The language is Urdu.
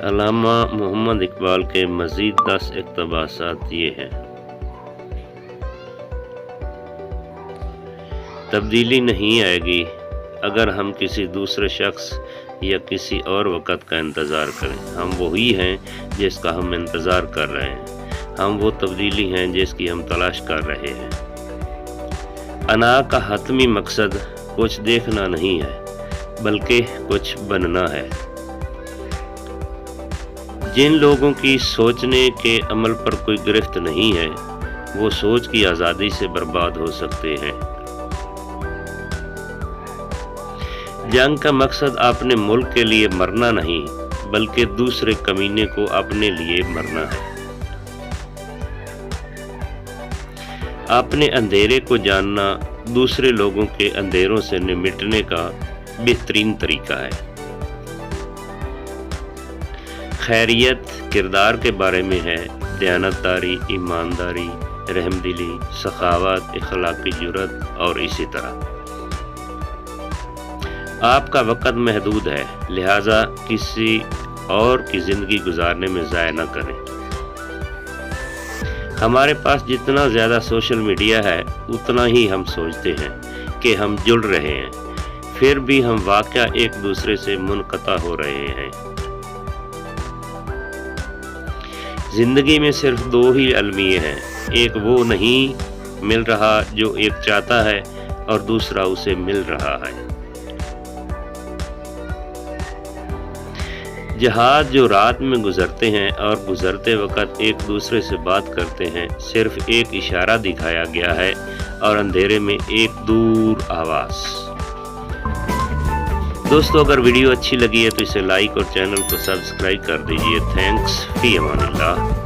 علامہ محمد اقبال کے مزید 10 اقتباسات یہ ہیں: تبدیلی نہیں آئے گی اگر ہم کسی دوسرے شخص یا کسی اور وقت کا انتظار کریں۔ ہم وہی ہیں جس کا ہم انتظار کر رہے ہیں، ہم وہ تبدیلی ہیں جس کی ہم تلاش کر رہے ہیں۔ انا کا حتمی مقصد کچھ دیکھنا نہیں ہے بلکہ کچھ بننا ہے۔ جن لوگوں کی سوچنے کے عمل پر کوئی گرفت نہیں ہے وہ سوچ کی آزادی سے برباد ہو سکتے ہیں۔ جنگ کا مقصد اپنے ملک کے لیے مرنا نہیں بلکہ دوسرے کمینے کو اپنے لیے مرنا ہے۔ اپنے اندھیرے کو جاننا دوسرے لوگوں کے اندھیروں سے نمٹنے کا بہترین طریقہ ہے۔ خیریت کردار کے بارے میں ہے، دیانتداری، ایمانداری، رحم دلی، سخاوت، اخلاقی جرات اور اسی طرح۔ آپ کا وقت محدود ہے، لہٰذا کسی اور کی زندگی گزارنے میں ضائع نہ کریں۔ ہمارے پاس جتنا زیادہ سوشل میڈیا ہے اتنا ہی ہم سوچتے ہیں کہ ہم جڑ رہے ہیں، پھر بھی ہم واقعہ ایک دوسرے سے منقطع ہو رہے ہیں۔ زندگی میں صرف 2 ہی المیے ہیں، ایک وہ نہیں مل رہا جو ایک چاہتا ہے اور دوسرا اسے مل رہا ہے۔ جہاز جو رات میں گزرتے ہیں اور گزرتے وقت ایک دوسرے سے بات کرتے ہیں، صرف ایک اشارہ دکھایا گیا ہے اور اندھیرے میں ایک دور آواز۔ دوستو، اگر ویڈیو اچھی لگی ہے تو اسے لائک اور چینل کو سبسکرائب کر دیجیے۔ تھینکس، فی امان اللہ۔